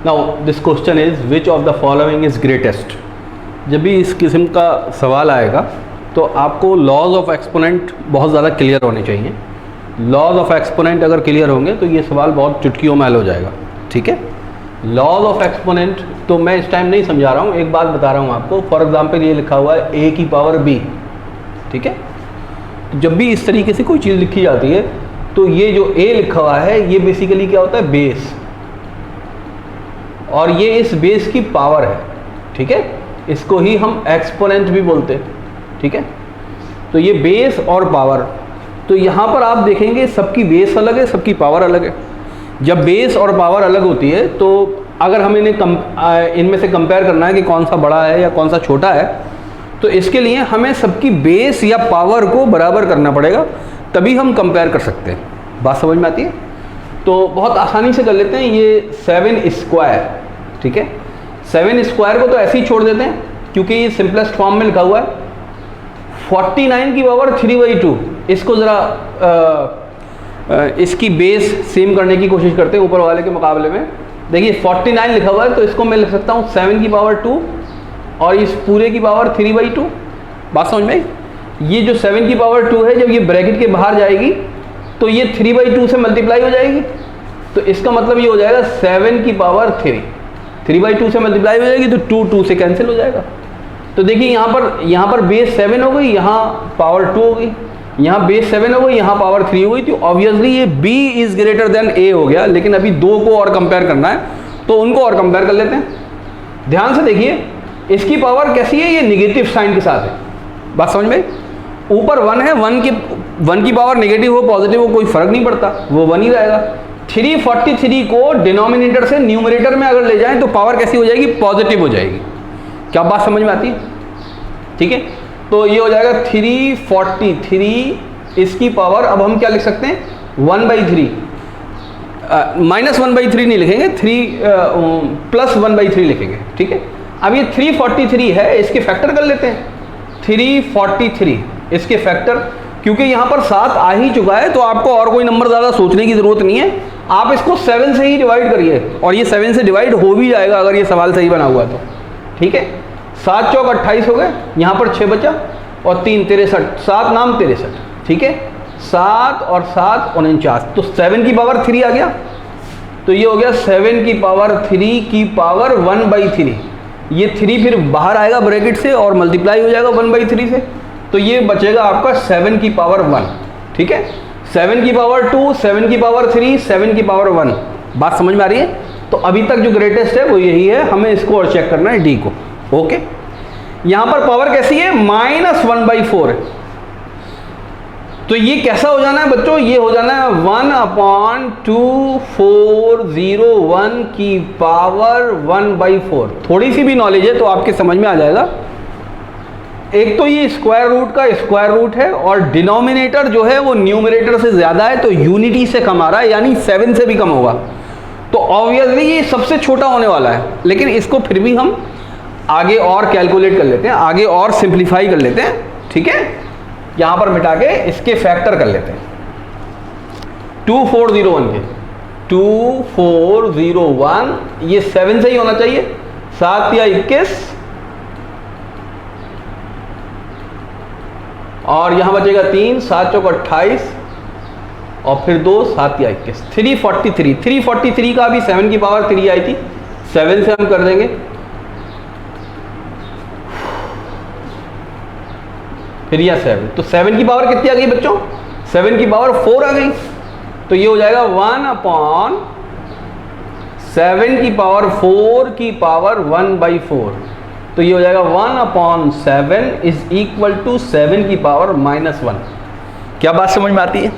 Now this question is which of the following is greatest. जब भी इस किस्म का सवाल आएगा तो आपको लॉज ऑफ एक्सपोनेंट बहुत ज़्यादा क्लियर होने चाहिए। लॉज ऑफ एक्सपोनेंट अगर क्लियर होंगे तो ये सवाल बहुत चुटकियों में हल हो जाएगा। ठीक है, लॉज ऑफ एक्सपोनेंट तो मैं इस टाइम नहीं समझा रहा हूँ, एक बात बता रहा हूँ आपको। फॉर एग्जांपल ये लिखा हुआ है a की पावर b, ठीक है। तो जब भी इस तरीके से कोई चीज़ लिखी जाती है तो ये जो a लिखा हुआ है ये बेसिकली क्या होता है, बेस, और ये इस बेस की पावर है। ठीक है, इसको ही हम एक्सपोनेंट भी बोलते हैं। ठीक है, तो ये बेस और पावर, तो यहाँ पर आप देखेंगे सबकी बेस अलग है, सबकी पावर अलग है। जब बेस और पावर अलग होती है तो अगर हम इनमें से कंपेयर करना है कि कौन सा बड़ा है या कौन सा छोटा है, तो इसके लिए हमें सबकी बेस या पावर को बराबर करना पड़ेगा, तभी हम कंपेयर कर सकते हैं। बात समझ में आती है? तो बहुत आसानी से कर लेते हैं। ये 7 स्क्वायर, ठीक है, 7 स्क्वायर को तो ऐसे ही छोड़ देते हैं क्योंकि ये सिंपलेस्ट फॉर्म में लिखा हुआ है। 49 की पावर 3/2, इसको ज़रा इसकी बेस सेम करने की कोशिश करते हैं ऊपर वाले के मुकाबले में। देखिए 49 लिखा हुआ है तो इसको मैं लिख सकता हूँ 7 की पावर 2 और इस पूरे की पावर 3/2। बात समझ में आई? ये जो 7 की पावर 2 है जब ये ब्रैकेट के बाहर जाएगी तो ये 3/2 से मल्टीप्लाई हो जाएगी, तो इसका मतलब ये हो जाएगा 7 की पावर 3/2 से मल्टीप्लाई हो जाएगी तो 2 से कैंसिल हो जाएगा। तो देखिए यहाँ पर बेस 7 हो गई, यहाँ पावर 2 हो गई, यहाँ बेस 7 हो गई, यहाँ पावर 3 हो गई। तो ऑब्वियसली ये b is greater than a हो गया, लेकिन अभी दो को और कंपेयर करना है तो उनको और कंपेयर कर लेते हैं। ध्यान से देखिए इसकी पावर कैसी है, ये निगेटिव साइन के साथ है। बात समझ में? ऊपर 1 है, 1 की पावर नेगेटिव हो पॉजिटिव हो कोई फर्क नहीं पड़ता, वो 1 ही रहेगा। 343 को डिनोमिनेटर से न्यूमरेटर में अगर ले जाएं तो पावर कैसी हो जाएगी, पॉजिटिव हो जाएगी। क्या बात समझ में आती है? ठीक है, तो ये हो जाएगा 343, इसकी पावर अब हम क्या लिख सकते हैं, 1/3, -1/3 नहीं लिखेंगे, 3 + 1/3 लिखेंगे। ठीक है, अब ये 343 है, इसके फैक्टर कर लेते हैं। 343 इसके फैक्टर, क्योंकि यहाँ पर 7 आ ही चुका है तो आपको और कोई नंबर ज़्यादा सोचने की ज़रूरत नहीं है। आप इसको 7 से ही डिवाइड करिए और ये 7 से डिवाइड हो भी जाएगा अगर ये सवाल सही बना हुआ तो। ठीक है, 7 चौक 28 हो गए, यहाँ पर 6 बचा और 3 63, 7 नाम 63। ठीक है, 7 और 7 49, तो 7 की पावर 3 आ गया, तो ये हो गया 7 की पावर 3 की पावर 1/3। ये 3 फिर बाहर आएगा ब्रैकेट से और मल्टीप्लाई हो जाएगा 1/3 से, तो ये बचेगा आपका 7 की पावर 1। ठीक है, 7 की पावर 2, 7 की पावर 3, 7 की पावर 1। बात समझ में आ रही है? तो अभी तक जो ग्रेटेस्ट है वो यही है, हमें इसको और चेक करना है, डी को। ओके, यहां पर पावर कैसी है, -1/4 है, तो ये कैसा हो जाना है बच्चों, ये हो जाना है 1/2401 की पावर 1/4। थोड़ी सी भी नॉलेज है तो आपके समझ में आ जाएगा। एक तो ये स्क्वायर रूट का स्क्वायर रूट है और डिनोमिनेटर जो है वो न्यूमरेटर से ज़्यादा है, तो यूनिटी से कम आ रहा है, यानी 7 से भी कम होगा, तो ऑब्वियसली ये सबसे छोटा होने वाला है। लेकिन इसको फिर भी हम आगे और कैलकुलेट कर लेते हैं, आगे और सिंप्लीफाई कर लेते हैं। ठीक है, यहाँ पर मिटा के इसके फैक्टर कर लेते हैं। 2401 के 2401, ये 7 से ही होना चाहिए, 7 या 21, और यहाँ बचेगा 3, 7 चौक 28 और फिर 2, 7 या 21, 343 का भी 7 की पावर 3 आई थी, 7 से हम कर देंगे, फिर यह 7, तो 7 की पावर कितनी आ गई बच्चों, 7 की पावर 4 आ गई, तो ये हो जाएगा 1/7 की पावर 4 की पावर 1/4, तो ये हो जाएगा 1/7 इज इक्वल टू 7 की पावर -1। क्या बात समझ में आती है?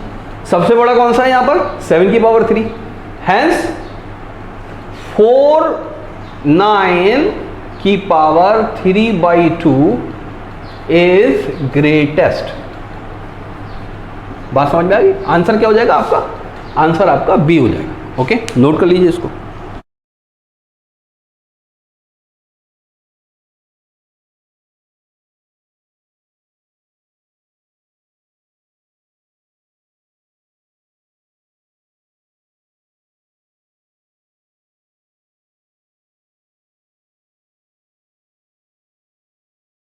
सबसे बड़ा कौन सा है यहाँ पर, 7 की पावर 3, हैंस 49 की पावर 3/2 इज ग्रेटेस्ट। बात समझ में आ गई? आंसर क्या हो जाएगा आपका, आंसर आपका बी हो जाएगा। ओके, नोट कर लीजिए इसको।